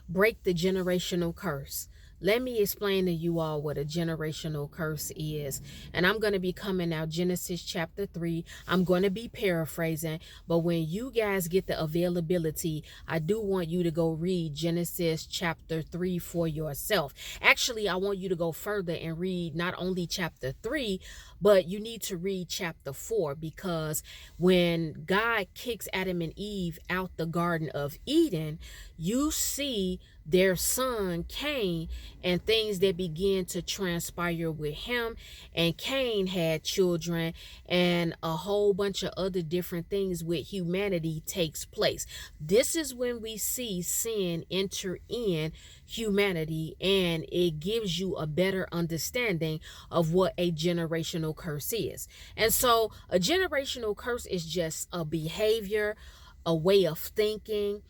break the generational curse. Let me explain to you all what a generational curse is. And I'm going to be coming out Genesis chapter 3. I'm going to be paraphrasing, but when you guys get the availability, I do want you to go read Genesis chapter 3 for yourself. Actually, I want you to go further and read not only chapter 3, but you need to read chapter 4, because when God kicks Adam and Eve out the Garden of Eden, you see their son Cain and things that began to transpire with him. And Cain had children, and a whole bunch of other different things with humanity takes place. This is when we see sin enter in humanity, and it gives you a better understanding of what a generational curse is. And so a generational curse is just a behavior, a way of thinking,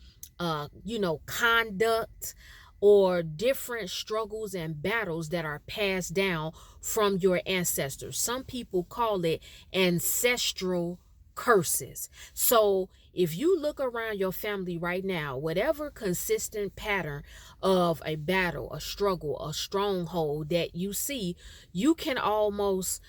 conduct, or different struggles and battles that are passed down from your ancestors. Some people call it ancestral curses. So if you look around your family right now, whatever consistent pattern of a battle, a struggle, a stronghold that you see, you can almost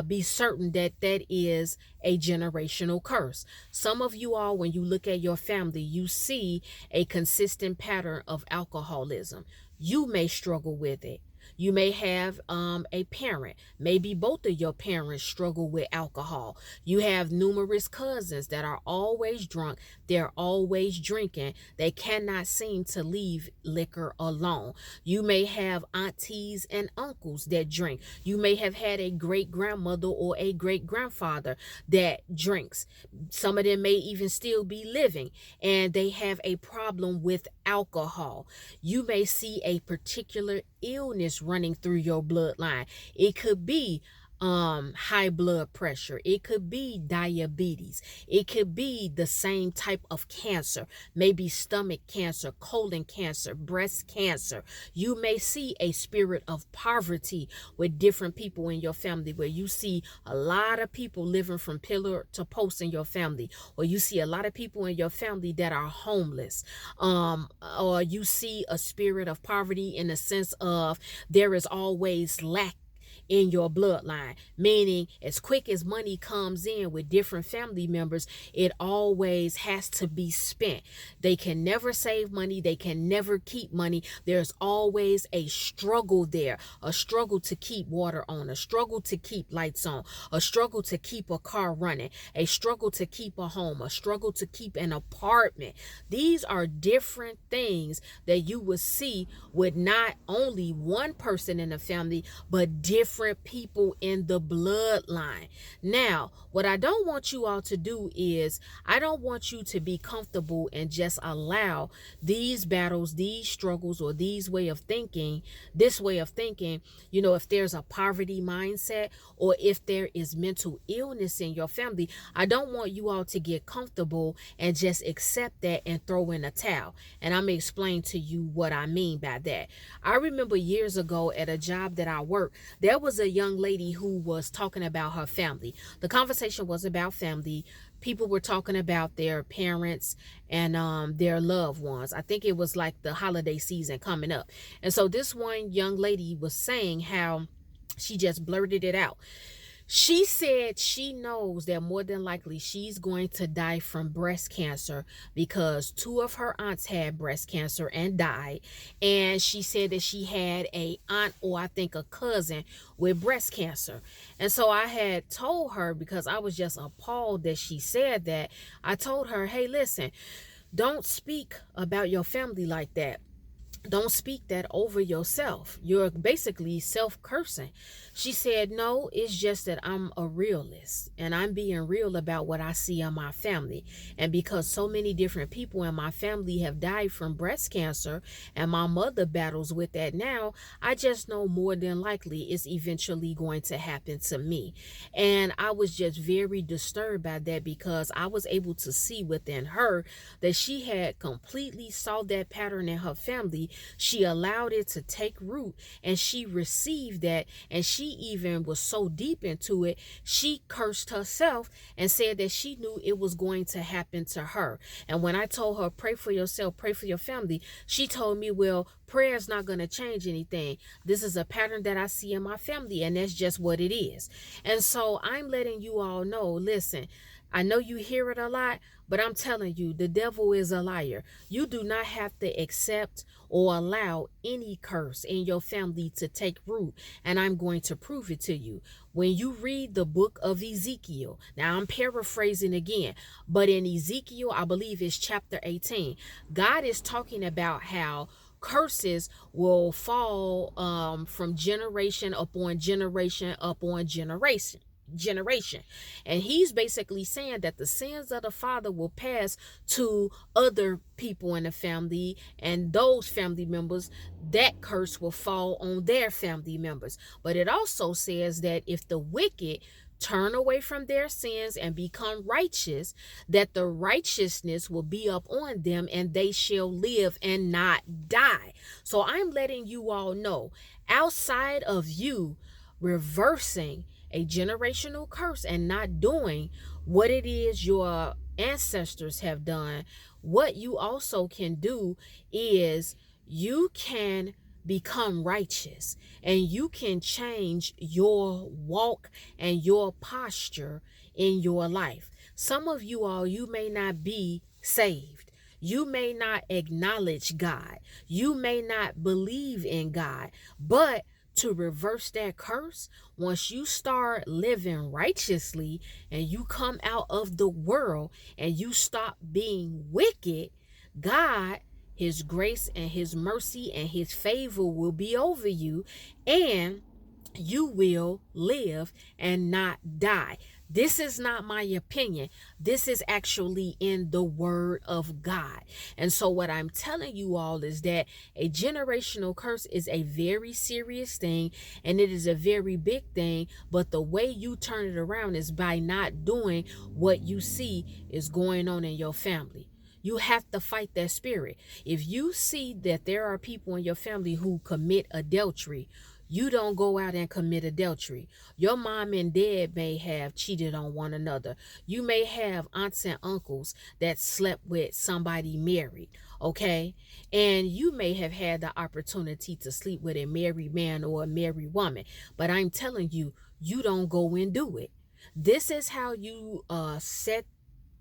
be certain that that is a generational curse. Some of you all, when you look at your family, you see a consistent pattern of alcoholism. You may struggle with it. You may have a parent, maybe both of your parents struggle with alcohol. You have numerous cousins that are always drunk. They're always drinking. They cannot seem to leave liquor alone. You may have aunties and uncles that drink. You may have had a great grandmother or a great grandfather that drinks. Some of them may even still be living, and they have a problem with alcohol. You may see a particular illness running through your bloodline. It could be high blood pressure. It could be diabetes. It could be the same type of cancer, maybe stomach cancer, colon cancer, breast cancer. You may see a spirit of poverty with different people in your family, where you see a lot of people living from pillar to post in your family, or you see a lot of people in your family that are homeless, or you see a spirit of poverty in the sense of there is always lack in your bloodline, meaning as quick as money comes in with different family members, it always has to be spent. They can never save money. They can never keep money. There's always a struggle there, a struggle to keep water on, a struggle to keep lights on, a struggle to keep a car running, a struggle to keep a home, a struggle to keep an apartment. These are different things that you will see with not only one person in the family, but different people in the bloodline. Now, what I don't want you all to do is, I don't want you to be comfortable and just allow these battles, these struggles, or this way of thinking, if there's a poverty mindset, or if there is mental illness in your family, I don't want you all to get comfortable and just accept that and throw in a towel. And I'm going to explain to you what I mean by that. I remember years ago at a job that I worked, there was a young lady who was talking about her family. The conversation was about family. People were talking about their parents and their loved ones. I think it was like the holiday season coming up. And so this one young lady was saying how she just blurted it out. She said she knows that more than likely she's going to die from breast cancer because two of her aunts had breast cancer and died. And she said that she had a aunt, or I think a cousin, with breast cancer. And so I had told her, because I was just appalled that she said that, I told her, hey, listen, don't speak about your family like that. Don't speak that over yourself. You're basically self-cursing. She said, no, it's just that I'm a realist and I'm being real about what I see in my family. And because so many different people in my family have died from breast cancer and my mother battles with that now, I just know more than likely it's eventually going to happen to me. And I was just very disturbed by that, because I was able to see within her that she had completely saw that pattern in her family, She allowed it to take root, and she received that, and she even was so deep into it, she cursed herself and said that she knew it was going to happen to her. And when I told her, pray for yourself, pray for your family, she told me, well, prayer is not going to change anything. This is a pattern that I see in my family, and that's just what it is. And so I'm letting you all know, listen, I know you hear it a lot, but I'm telling you, the devil is a liar. You do not have to accept or allow any curse in your family to take root, and I'm going to prove it to you. When you read the book of Ezekiel, now I'm paraphrasing again, but in Ezekiel, I believe it's chapter 18, God is talking about how curses will fall from generation upon generation upon generation. And he's basically saying that the sins of the father will pass to other people in the family, and those family members, that curse will fall on their family members. But it also says that if the wicked turn away from their sins and become righteous, that the righteousness will be up on them and they shall live and not die. So I'm letting you all know, outside of you reversing a generational curse and not doing what it is your ancestors have done, what you also can do is you can become righteous, and you can change your walk and your posture in your life. Some of you all, you may not be saved. You may not acknowledge God. You may not believe in God, but to reverse that curse, once you start living righteously and you come out of the world and you stop being wicked, God, his grace and his mercy and his favor will be over you, and you will live and not die. This is not my opinion. This is actually in the word of God. And so what I'm telling you all is that a generational curse is a very serious thing, and it is a very big thing, but the way you turn it around is by not doing what you see is going on in your family. You have to fight that spirit. If you see that there are people in your family who commit adultery, you don't go out and commit adultery. Your mom and dad may have cheated on one another. You may have aunts and uncles that slept with somebody married, okay? And you may have had the opportunity to sleep with a married man or a married woman. But I'm telling you, you don't go and do it. This is how you set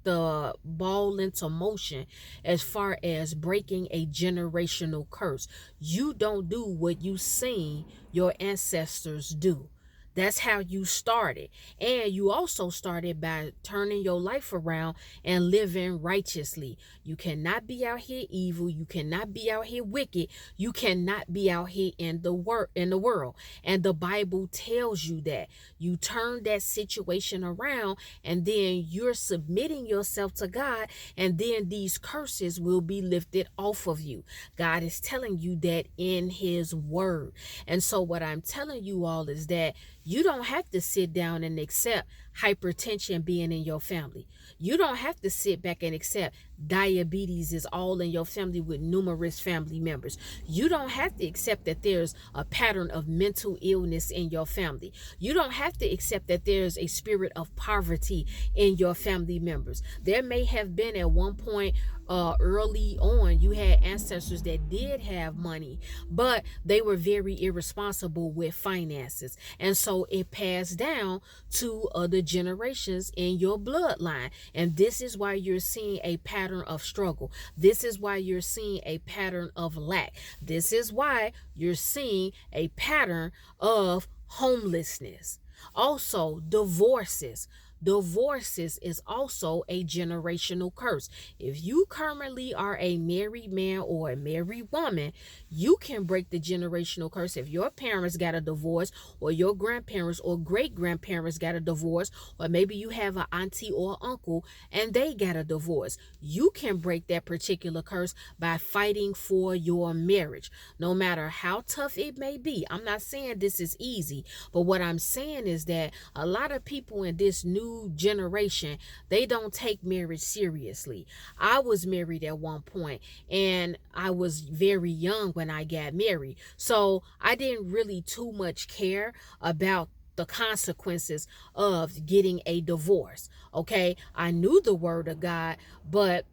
the ball into motion as far as breaking a generational curse. You don't do what you seen your ancestors do. That's how you started. And you also started by turning your life around and living righteously. You cannot be out here evil. You cannot be out here wicked. You cannot be out here in the world. And the Bible tells you that. You turn that situation around, and then you're submitting yourself to God, and then these curses will be lifted off of you. God is telling you that in his word. And so what I'm telling you all is that you don't have to sit down and accept hypertension being in your family. You don't have to sit back and accept diabetes is all in your family with numerous family members. You don't have to accept that there's a pattern of mental illness in your family. You don't have to accept that there's a spirit of poverty in your family members. There may have been at one point early on, you had ancestors that did have money, but they were very irresponsible with finances. And so it passed down to other generations in your bloodline. And this is why you're seeing a pattern of struggle. This is why you're seeing a pattern of lack. This is why you're seeing a pattern of homelessness. Also, divorces. Divorces is also a generational curse. If you currently are a married man or a married woman, you can break the generational curse. If your parents got a divorce, or your grandparents or great-grandparents got a divorce, or maybe you have an auntie or uncle and they got a divorce, you can break that particular curse by fighting for your marriage, no matter how tough it may be. I'm not saying this is easy, but what I'm saying is that a lot of people in this new new generation, they don't take marriage seriously. I was married at one point, and I was very young when I got married. So I didn't really too much care about the consequences of getting a divorce. Okay. I knew the word of God, but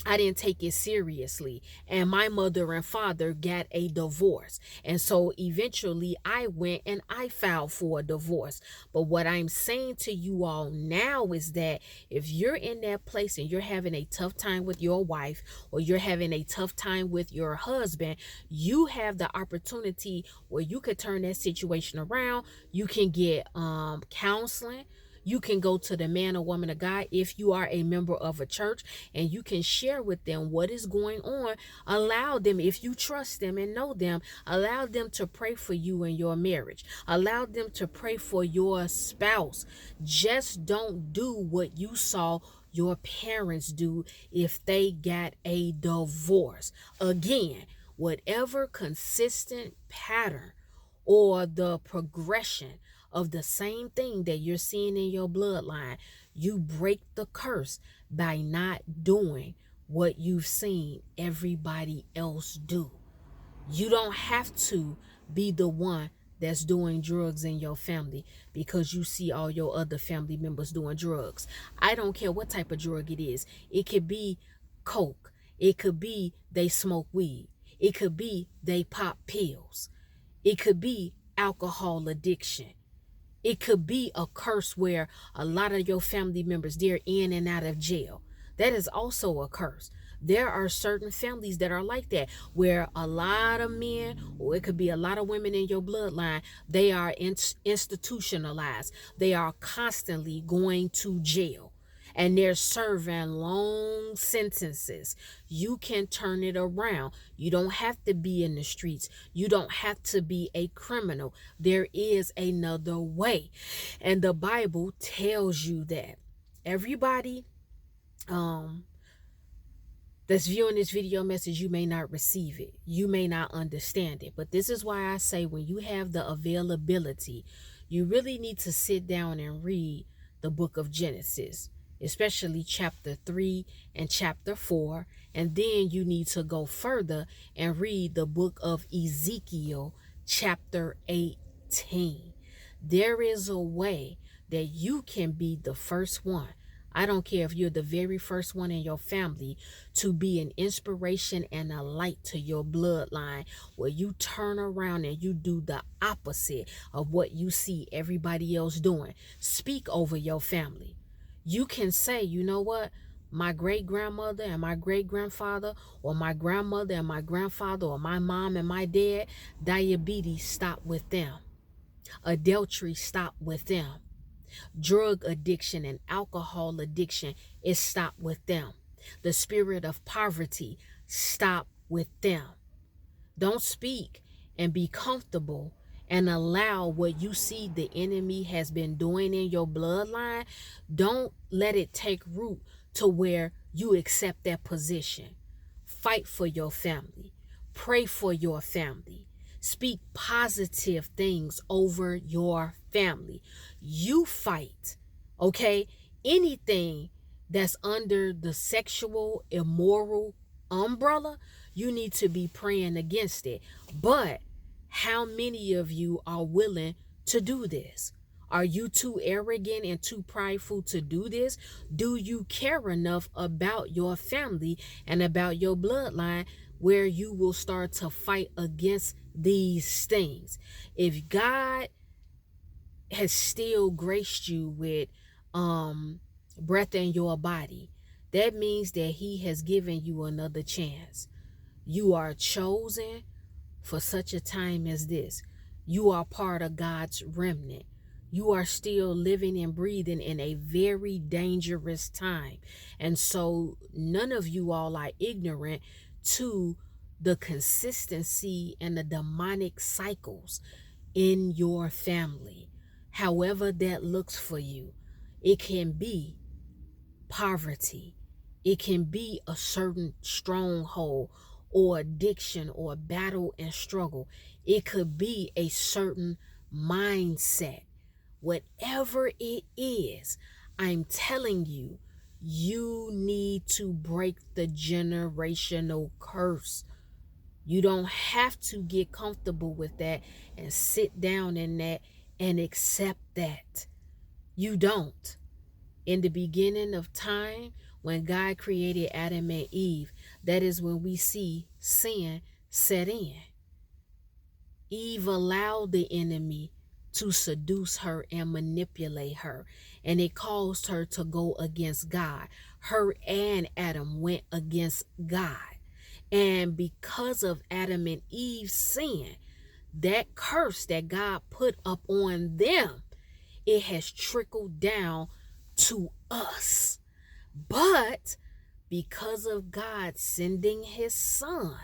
I didn't take it seriously. And my mother and father got a divorce. And so eventually I went and I filed for a divorce. But what I'm saying to you all now is that if you're in that place and you're having a tough time with your wife, or you're having a tough time with your husband, you have the opportunity where you could turn that situation around. You can get counseling. You can go to the man or woman of God if you are a member of a church, and you can share with them what is going on. Allow them, if you trust them and know them, allow them to pray for you in your marriage. Allow them to pray for your spouse. Just don't do what you saw your parents do if they got a divorce. Again, whatever consistent pattern or the progression of the same thing that you're seeing in your bloodline, you break the curse by not doing what you've seen everybody else do. You don't have to be the one that's doing drugs in your family because you see all your other family members doing drugs. I don't care what type of drug it is. It could be coke. It could be they smoke weed. It could be they pop pills. It could be alcohol addiction. It could be a curse where a lot of your family members, they're in and out of jail. That is also a curse. There are certain families that are like that, where a lot of men, or it could be a lot of women in your bloodline, they are institutionalized. They are constantly going to jail, and they're serving long sentences. You can turn it around. You don't have to be in the streets. You don't have to be a criminal. There is another way. And the Bible tells you that. Everybody that's viewing this video message, you may not receive it. You may not understand it. But this is why I say, when you have the availability, you really need to sit down and read the book of Genesis, especially chapter 3 and chapter 4. And then you need to go further and read the book of Ezekiel, chapter 18. There is a way that you can be the first one. I don't care if you're the very first one in your family to be an inspiration and a light to your bloodline, where you turn around and you do the opposite of what you see everybody else doing. Speak over your family. You can say, you know what? My great-grandmother and my great-grandfather, or my grandmother and my grandfather, or my mom and my dad, diabetes stopped with them. Adultery stopped with them. Drug addiction and alcohol addiction is stopped with them. The spirit of poverty stopped with them. Don't speak and be comfortable and allow what you see the enemy has been doing in your bloodline. Don't let it take root to where you accept that position. Fight for your family. Pray for your family. Speak positive things over your family. You fight, okay? Anything that's under the sexual, immoral umbrella, you need to be praying against it. But how many of you are willing to do this? Are you too arrogant and too prideful to do this? Do you care enough about your family and about your bloodline where you will start to fight against these things? If God has still graced you with breath in your body, that means that he has given you another chance. You are chosen for such a time as this. You are part of God's remnant. You are still living and breathing in a very dangerous time. And so none of you all are ignorant to the consistency and the demonic cycles in your family. However that looks for you, it can be poverty. It can be a certain stronghold or addiction or battle and struggle. It could be a certain mindset. Whatever it is, I'm telling you, you need to break the generational curse. You don't have to get comfortable with that and sit down in that and accept that. You don't. In the beginning of time, when God created Adam and Eve, that is when we see sin set in. Eve allowed the enemy to seduce her and manipulate her, and it caused her to go against God. Her and Adam went against God. And because of Adam and Eve's sin, that curse that God put up on them, it has trickled down to us. But because of God sending his son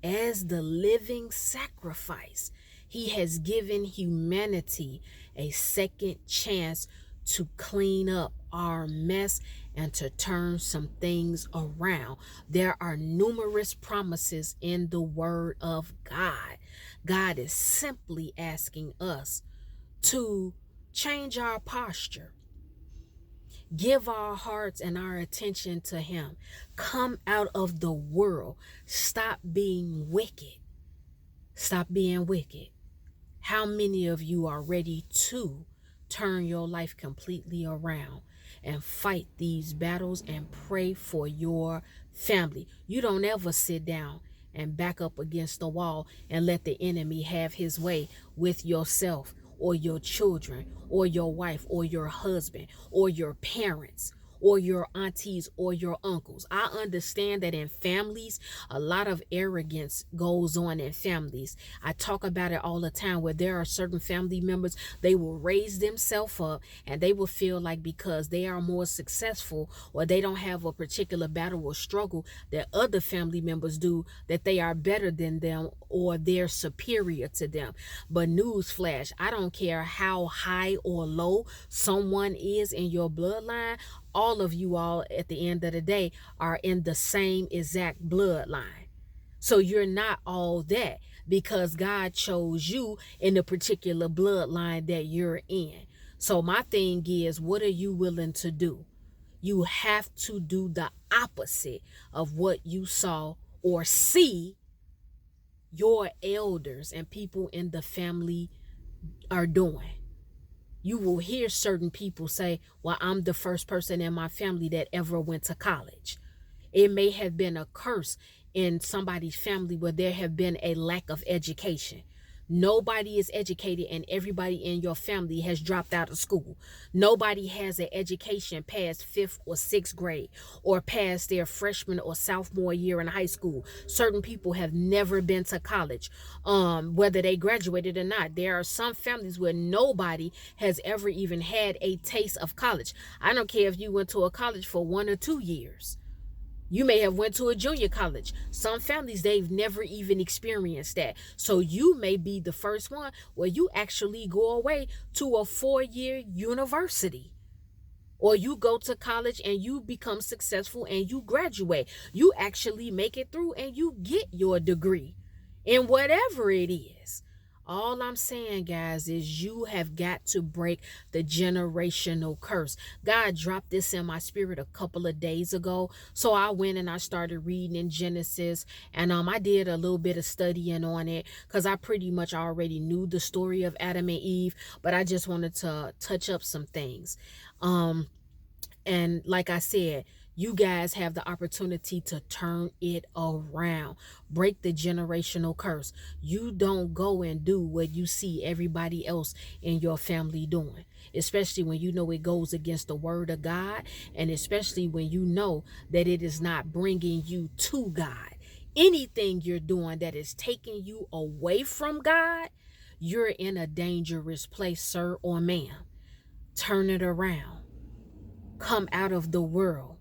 as the living sacrifice, he has given humanity a second chance to clean up our mess and to turn some things around. There are numerous promises in the word of God. God is simply asking us to change our posture, give our hearts and our attention to him, come out of the world, stop being wicked. Stop being wicked. How many of you are ready to turn your life completely around and fight these battles and pray for your family? You don't ever sit down and back up against the wall and let the enemy have his way with yourself or your children or your wife or your husband or your parents or your aunties or your uncles. I understand that in families, a lot of arrogance goes on in families. I talk about it all the time, where there are certain family members, they will raise themselves up and they will feel like because they are more successful or they don't have a particular battle or struggle that other family members do, that they are better than them or they're superior to them. But newsflash, I don't care how high or low someone is in your bloodline, all of you all at the end of the day are in the same exact bloodline. So you're not all that, because God chose you in the particular bloodline that you're in. So my thing is, what are you willing to do? You have to do the opposite of what you saw or see your elders and people in the family are doing. You will hear certain people say, well, I'm the first person in my family that ever went to college. It may have been a curse in somebody's family where there have been a lack of education. Nobody is educated and everybody in your family has dropped out of school. Nobody has an education past 5th or 6th grade or past their freshman or sophomore year in high school. Certain people have never been to college, whether they graduated or not. There are some families where nobody has ever even had a taste of college. I don't care if you went to a college for 1 or 2 years. You may have went to a junior college. Some families, they've never even experienced that. So you may be the first one where you actually go away to a 4-year university. Or you go to college and you become successful and you graduate. You actually make it through and you get your degree in whatever it is. All I'm saying, guys, is you have got to break the generational curse. God dropped this in my spirit a couple of days ago. So I went and I started reading in Genesis, and I did a little bit of studying on it because I pretty much already knew the story of Adam and Eve, but I just wanted to touch up some things. And like I said, you guys have the opportunity to turn it around. Break the generational curse. You don't go and do what you see everybody else in your family doing, especially when you know it goes against the word of God, and especially when you know that it is not bringing you to God. Anything you're doing that is taking you away from God, you're in a dangerous place, sir or ma'am. Turn it around. Come out of the world.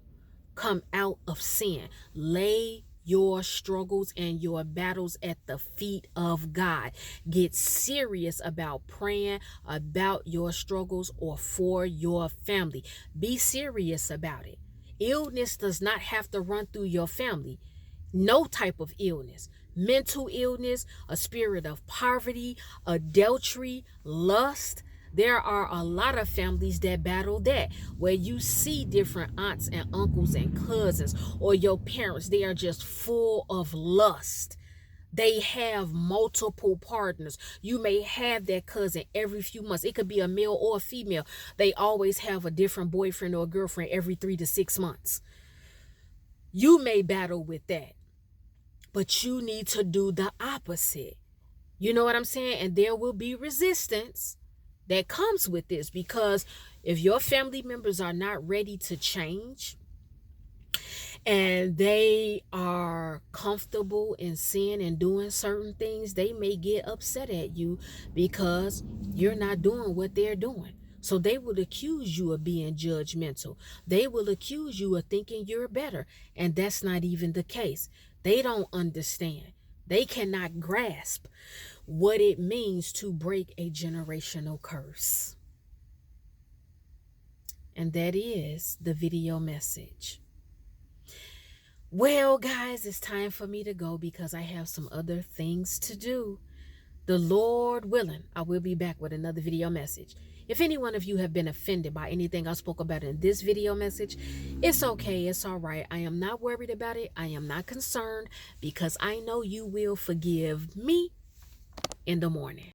Come out of sin. Lay your struggles and your battles at the feet of God. Get serious about praying about your struggles or for your family. Be serious about it. Illness does not have to run through your family. No type of illness. Mental illness, a spirit of poverty, adultery, lust, There are a lot of families that battle that, where you see different aunts and uncles and cousins, or your parents, they are just full of lust. They have multiple partners. You may have that cousin every few months. It could be a male or a female. They always have a different boyfriend or girlfriend every 3 to 6 months. You may battle with that, but you need to do the opposite. You know what I'm saying? And there will be resistance that comes with this, because if your family members are not ready to change and they are comfortable in sin and doing certain things, they may get upset at you because you're not doing what they're doing. So they will accuse you of being judgmental. They will accuse you of thinking you're better. And that's not even the case. They don't understand. They cannot grasp what it means to break a generational curse. And that is the video message. Well, guys, it's time for me to go because I have some other things to do. The Lord willing, I will be back with another video message. If any one of you have been offended by anything I spoke about in this video message, it's okay, it's all right. I am not worried about it. I am not concerned, because I know you will forgive me in the morning.